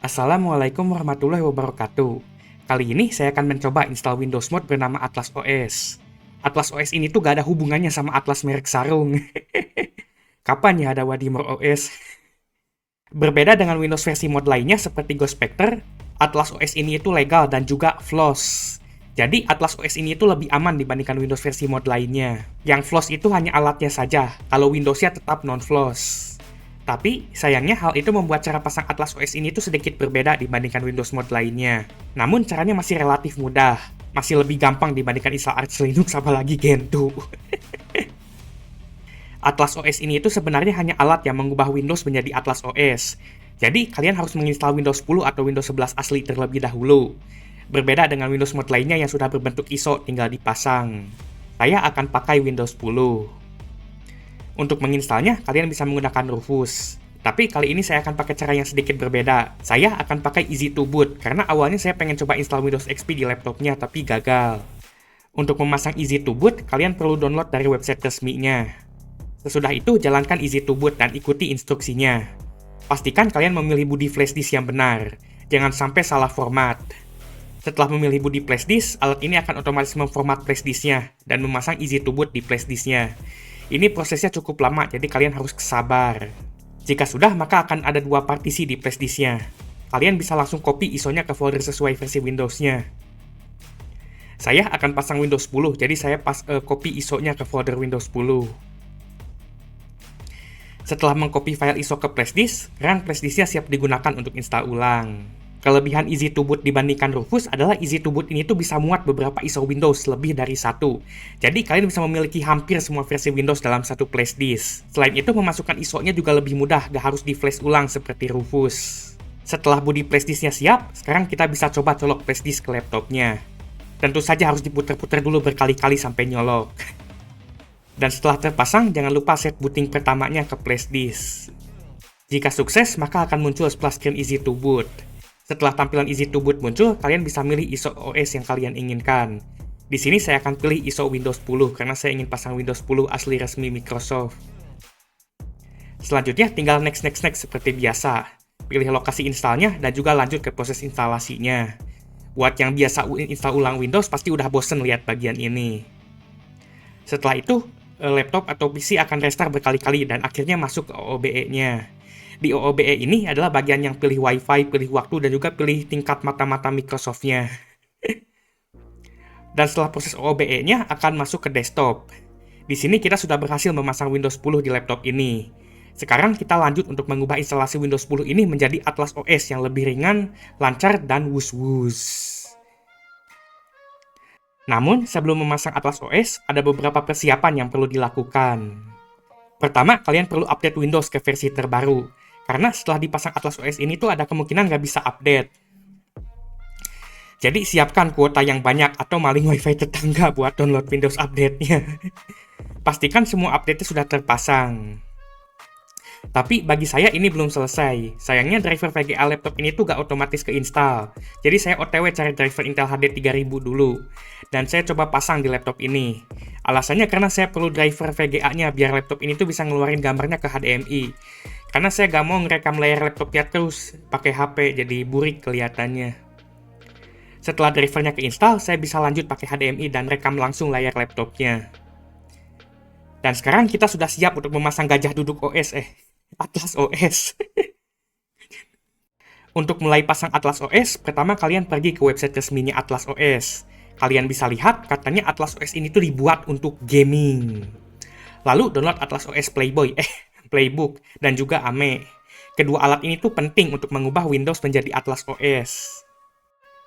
Assalamualaikum warahmatullahi wabarakatuh. Kali ini saya akan mencoba install Windows Mode bernama Atlas OS. Atlas OS ini tuh gak ada hubungannya sama Atlas merek sarung. Kapan ya ada Wadimor OS? Berbeda dengan Windows versi mod lainnya seperti Ghost Spectre, Atlas OS ini itu legal dan juga floss. Jadi Atlas OS ini itu lebih aman dibandingkan Windows versi mod lainnya. Yang floss itu hanya alatnya saja, kalau Windowsnya tetap non-floss. Tapi, sayangnya hal itu membuat cara pasang Atlas OS ini tuh sedikit berbeda dibandingkan Windows Mode lainnya. Namun, caranya masih relatif mudah. Masih lebih gampang dibandingkan install Arch Linux, apalagi Gentoo. Atlas OS ini itu sebenarnya hanya alat yang mengubah Windows menjadi Atlas OS. Jadi, kalian harus menginstal Windows 10 atau Windows 11 asli terlebih dahulu. Berbeda dengan Windows Mode lainnya yang sudah berbentuk ISO tinggal dipasang. Saya akan pakai Windows 10. Untuk menginstalnya, kalian bisa menggunakan Rufus. Tapi kali ini saya akan pakai cara yang sedikit berbeda. Saya akan pakai Easy to Boot, karena awalnya saya pengen coba install Windows XP di laptopnya, tapi gagal. Untuk memasang Easy to Boot, kalian perlu download dari website resminya. Sesudah itu, jalankan Easy to Boot dan ikuti instruksinya. Pastikan kalian memilih bodi flash disk yang benar. Jangan sampai salah format. Setelah memilih bodi flash disk, alat ini akan otomatis memformat flash disknya dan memasang Easy to Boot di flash disknya. Ini prosesnya cukup lama, jadi kalian harus sabar. Jika sudah, maka akan ada dua partisi di flash disknya. Kalian bisa langsung copy ISO-nya ke folder sesuai versi Windows-nya. Saya akan pasang Windows 10, jadi saya copy ISO-nya ke folder Windows 10. Setelah mengcopy file ISO ke flash disk, run flash disknya siap digunakan untuk install ulang. Kelebihan Easy to Boot dibandingkan Rufus adalah Easy to Boot ini tuh bisa muat beberapa ISO Windows lebih dari satu. Jadi kalian bisa memiliki hampir semua versi Windows dalam satu flash disk. Selain itu memasukkan ISO-nya juga lebih mudah, gak harus di flash ulang seperti Rufus. Setelah bodi flash disknya siap, sekarang kita bisa coba colok flash disk ke laptopnya. Tentu saja harus diputar-putar dulu berkali-kali sampai nyolok. Dan setelah terpasang, jangan lupa set booting pertamanya ke flash disk. Jika sukses, maka akan muncul splash screen Easy to Boot. Setelah tampilan Easy to Boot muncul, kalian bisa milih ISO OS yang kalian inginkan. Di sini saya akan pilih ISO Windows 10 karena saya ingin pasang Windows 10 asli resmi Microsoft. Selanjutnya tinggal next seperti biasa. Pilih lokasi installnya dan juga lanjut ke proses instalasinya. Buat yang biasa install ulang Windows pasti udah bosen lihat bagian ini. Setelah itu, laptop atau PC akan restart berkali-kali dan akhirnya masuk ke OOBE-nya. Di OOBE ini adalah bagian yang pilih Wi-Fi, pilih waktu, dan juga pilih tingkat mata-mata Microsoft-nya. Dan setelah proses OOBE-nya akan masuk ke desktop. Di sini kita sudah berhasil memasang Windows 10 di laptop ini. Sekarang kita lanjut untuk mengubah instalasi Windows 10 ini menjadi Atlas OS yang lebih ringan, lancar, dan wus-wus. Namun, sebelum memasang Atlas OS, ada beberapa persiapan yang perlu dilakukan. Pertama, kalian perlu update Windows ke versi terbaru. Karena setelah dipasang Atlas OS ini tuh ada kemungkinan nggak bisa update. Jadi siapkan kuota yang banyak atau maling wifi tetangga buat download Windows update-nya. Pastikan semua update-nya sudah terpasang. Tapi bagi saya ini belum selesai. Sayangnya driver VGA laptop ini tuh gak otomatis keinstall. Jadi saya OTW cari driver Intel HD 3000 dulu. Dan saya coba pasang di laptop ini. Alasannya karena saya perlu driver VGA-nya biar laptop ini tuh bisa ngeluarin gambarnya ke HDMI. Karena saya gak mau ngerekam layar laptopnya terus pakai HP, jadi burik kelihatannya. Setelah drivernya keinstall, saya bisa lanjut pakai HDMI dan rekam langsung layar laptopnya. Dan sekarang kita sudah siap untuk memasang gajah duduk OS, Atlas OS. Untuk mulai pasang Atlas OS, pertama kalian pergi ke website resminya Atlas OS. Kalian bisa lihat, katanya Atlas OS ini tuh dibuat untuk gaming. Lalu download Atlas OS Playbook, dan juga AME. Kedua alat ini tuh penting untuk mengubah Windows menjadi Atlas OS.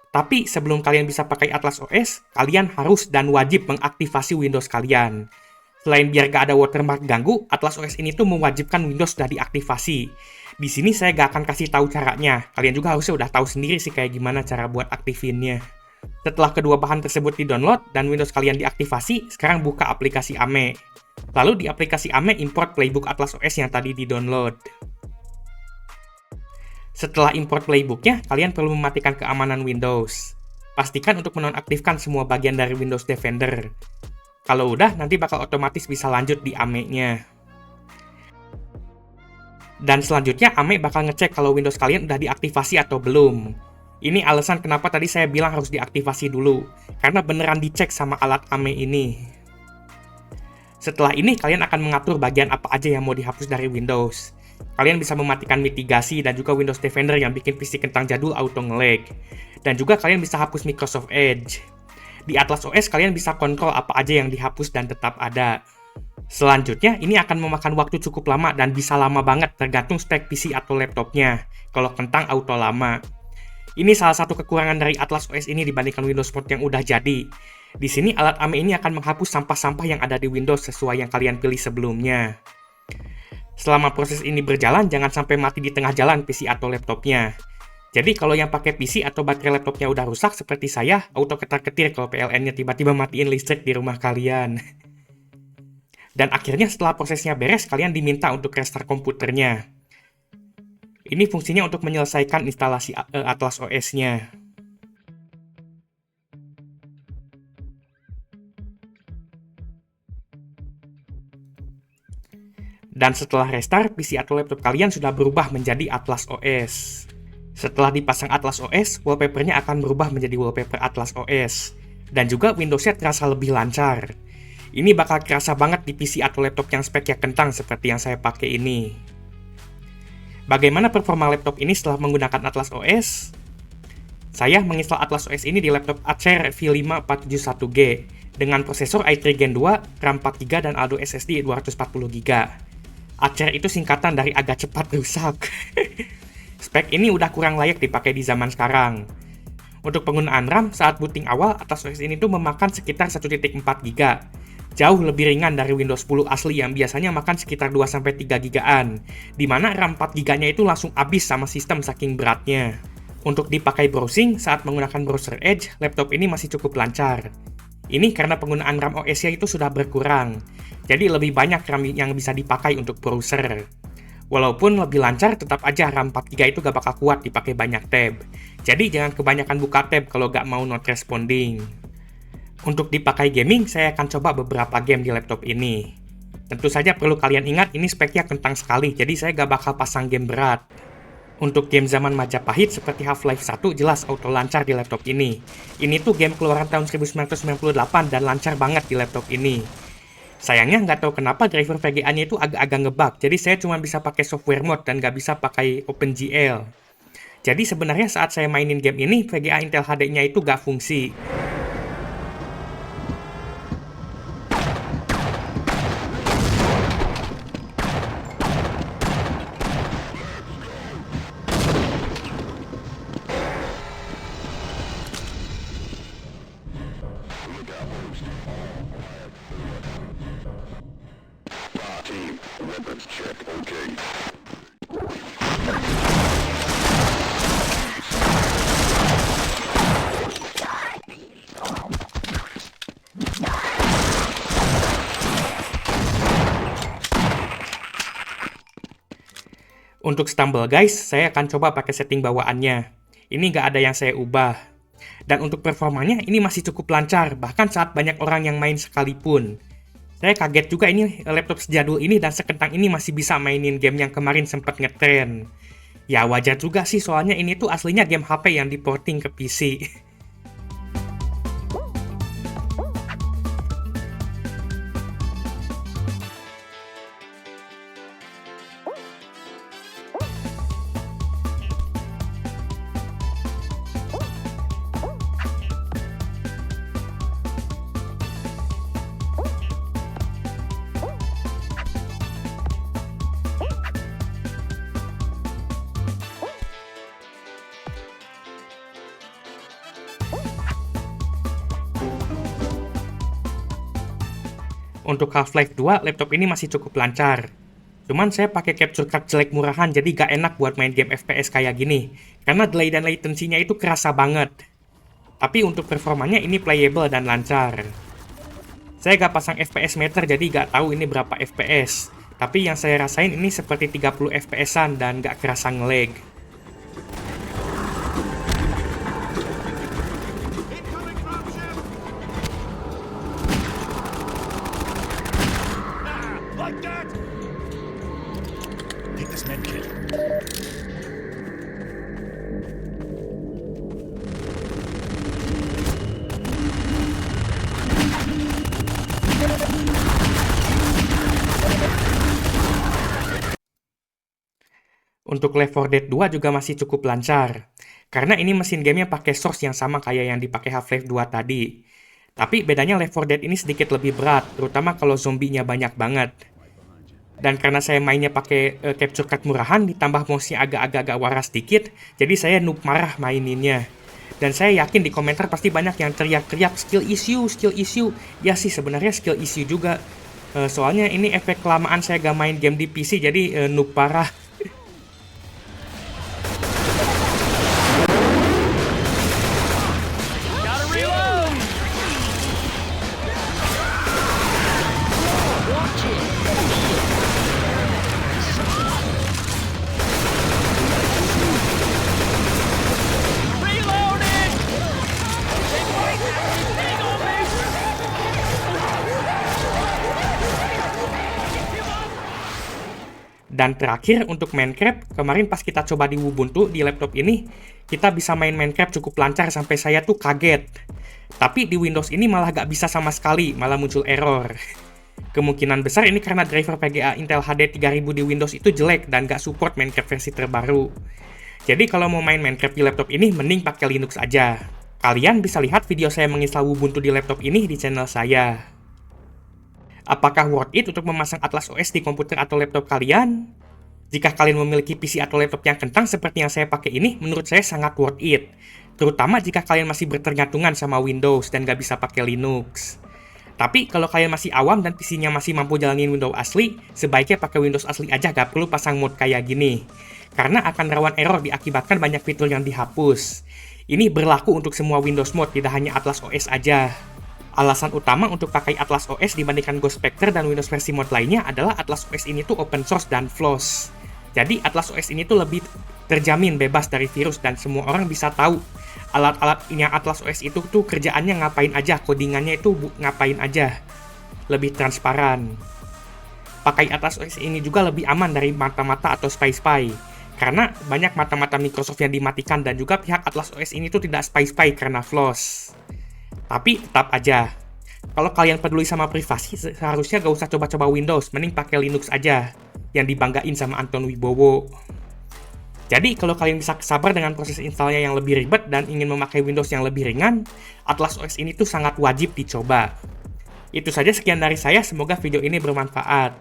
Tapi sebelum kalian bisa pakai Atlas OS, kalian harus dan wajib mengaktifasi Windows kalian. Selain biar gak ada watermark ganggu, Atlas OS ini tuh mewajibkan Windows sudah diaktifasi. Di sini saya gak akan kasih tahu caranya. Kalian juga harusnya udah tahu sendiri sih kayak gimana cara buat aktifinnya. Setelah kedua bahan tersebut di-download dan Windows kalian diaktifasi, sekarang buka aplikasi AME. Lalu di aplikasi AME import Playbook Atlas OS yang tadi di-download. Setelah import Playbooknya, kalian perlu mematikan keamanan Windows. Pastikan untuk menonaktifkan semua bagian dari Windows Defender. Kalau udah, nanti bakal otomatis bisa lanjut di AME-nya. Dan selanjutnya Ame bakal ngecek kalau Windows kalian udah diaktifasi atau belum. Ini alasan kenapa tadi saya bilang harus diaktifasi dulu, karena beneran dicek sama alat Ame ini. Setelah ini, kalian akan mengatur bagian apa aja yang mau dihapus dari Windows. Kalian bisa mematikan mitigasi dan juga Windows Defender yang bikin PC kentang jadul auto nge-lag. Dan juga kalian bisa hapus Microsoft Edge. Di Atlas OS, kalian bisa kontrol apa aja yang dihapus dan tetap ada. Selanjutnya, ini akan memakan waktu cukup lama dan bisa lama banget tergantung spek PC atau laptopnya. Kalau kentang auto lama. Ini salah satu kekurangan dari Atlas OS ini dibandingkan Windows Phone yang udah jadi. Di sini alat Ame ini akan menghapus sampah-sampah yang ada di Windows sesuai yang kalian pilih sebelumnya. Selama proses ini berjalan, jangan sampai mati di tengah jalan PC atau laptopnya. Jadi kalau yang pakai PC atau baterai laptopnya udah rusak seperti saya, auto ketar-ketir kalau PLN-nya tiba-tiba matiin listrik di rumah kalian. Dan akhirnya setelah prosesnya beres, kalian diminta untuk restart komputernya. Ini fungsinya untuk menyelesaikan instalasi Atlas OS-nya. Dan setelah restart, PC atau laptop kalian sudah berubah menjadi Atlas OS. Setelah dipasang Atlas OS, wallpapernya akan berubah menjadi wallpaper Atlas OS. Dan juga Windows-nya terasa lebih lancar. Ini bakal kerasa banget di PC atau laptop yang speknya kentang seperti yang saya pakai ini. Bagaimana performa laptop ini setelah menggunakan Atlas OS? Saya menginstal Atlas OS ini di laptop Acer V5 471G dengan prosesor i3 Gen 2, RAM 4GB, dan Aldo SSD 240GB. Acer itu singkatan dari agak cepat rusak. Spek ini udah kurang layak dipakai di zaman sekarang. Untuk penggunaan RAM, saat booting awal, Atlas OS ini tuh memakan sekitar 1.4GB. Jauh lebih ringan dari Windows 10 asli yang biasanya makan sekitar 2-3 GB-an, dimana RAM 4GB-nya itu langsung habis sama sistem saking beratnya. Untuk dipakai browsing, saat menggunakan browser Edge, laptop ini masih cukup lancar. Ini karena penggunaan RAM OS-nya itu sudah berkurang, jadi lebih banyak RAM yang bisa dipakai untuk browser. Walaupun lebih lancar, tetap aja RAM 4GB itu gak bakal kuat dipakai banyak tab. Jadi jangan kebanyakan buka tab kalau gak mau not responding. Untuk dipakai gaming, saya akan coba beberapa game di laptop ini. Tentu saja perlu kalian ingat, ini speknya kentang sekali, jadi saya gak bakal pasang game berat. Untuk game zaman Majapahit seperti Half-Life 1 jelas auto lancar di laptop ini. Ini tuh game keluaran tahun 1998 dan lancar banget di laptop ini. Sayangnya nggak tahu kenapa driver VGA-nya itu agak-agak ngebug, jadi saya cuma bisa pakai software mode dan nggak bisa pakai OpenGL. Jadi sebenarnya saat saya mainin game ini, VGA Intel HD-nya itu nggak fungsi. Untuk Stumble Guys, saya akan coba pakai setting bawaannya. Ini nggak ada yang saya ubah. Dan untuk performanya, ini masih cukup lancar, bahkan saat banyak orang yang main sekalipun. Saya kaget juga ini laptop sejadul ini dan sekentang ini masih bisa mainin game yang kemarin sempat ngetren. Ya wajar juga sih, soalnya ini tuh aslinya game HP yang diporting ke PC. Untuk Half-Life 2, laptop ini masih cukup lancar. Cuman saya pakai capture card jelek murahan, jadi gak enak buat main game FPS kayak gini. Karena delay dan latency-nya itu kerasa banget. Tapi untuk performanya ini playable dan lancar. Saya gak pasang FPS meter, jadi gak tahu ini berapa FPS. Tapi yang saya rasain ini seperti 30 FPS-an dan gak kerasa nge-lag. Take this med kit. Untuk Left 4 Dead 2 juga masih cukup lancar, karena ini mesin gamenya pakai source yang sama kayak yang dipakai Half-Life 2 tadi. Tapi bedanya Left 4 Dead ini sedikit lebih berat, terutama kalau zombinya banyak banget. Dan karena saya mainnya pakai capture card murahan, ditambah mouse-nya agak-agak waras sedikit, jadi saya noob marah maininnya. Dan saya yakin di komentar pasti banyak yang teriak-teriak skill issue, skill issue. Ya sih sebenarnya skill issue juga. Soalnya ini efek kelamaan saya gak main game di PC, jadi noob parah. Dan terakhir untuk Minecraft, kemarin pas kita coba di Ubuntu di laptop ini, kita bisa main Minecraft cukup lancar sampai saya tuh kaget. Tapi di Windows ini malah gak bisa sama sekali, malah muncul error. Kemungkinan besar ini karena driver VGA Intel HD 3000 di Windows itu jelek dan gak support Minecraft versi terbaru. Jadi kalau mau main Minecraft di laptop ini, mending pakai Linux aja. Kalian bisa lihat video saya menginstal Ubuntu di laptop ini di channel saya. Apakah worth it untuk memasang Atlas OS di komputer atau laptop kalian? Jika kalian memiliki PC atau laptop yang kentang seperti yang saya pakai ini, menurut saya sangat worth it. Terutama jika kalian masih bertergantungan sama Windows dan gak bisa pakai Linux. Tapi kalau kalian masih awam dan PC-nya masih mampu jalanin Windows asli, sebaiknya pakai Windows asli aja, gak perlu pasang mod kayak gini. Karena akan rawan error diakibatkan banyak fitur yang dihapus. Ini berlaku untuk semua Windows mod, tidak hanya Atlas OS aja. Alasan utama untuk pakai Atlas OS dibandingkan Ghost Spectre dan Windows versi mod lainnya adalah Atlas OS ini tuh open source dan flawless. Jadi Atlas OS ini tuh lebih terjamin bebas dari virus dan semua orang bisa tahu alat-alat yang Atlas OS itu tuh kerjaannya ngapain aja, codingannya itu ngapain aja. Lebih transparan. Pakai Atlas OS ini juga lebih aman dari mata-mata atau spy-spy. Karena banyak mata-mata Microsoft yang dimatikan dan juga pihak Atlas OS ini tuh tidak spy-spy karena flaws. Tapi tetap aja, kalau kalian peduli sama privasi, seharusnya gak usah coba-coba Windows, mending pakai Linux aja, yang dibanggain sama Anton Wibowo. Jadi, kalau kalian bisa sabar dengan proses installnya yang lebih ribet dan ingin memakai Windows yang lebih ringan, Atlas OS ini tuh sangat wajib dicoba. Itu saja sekian dari saya, semoga video ini bermanfaat.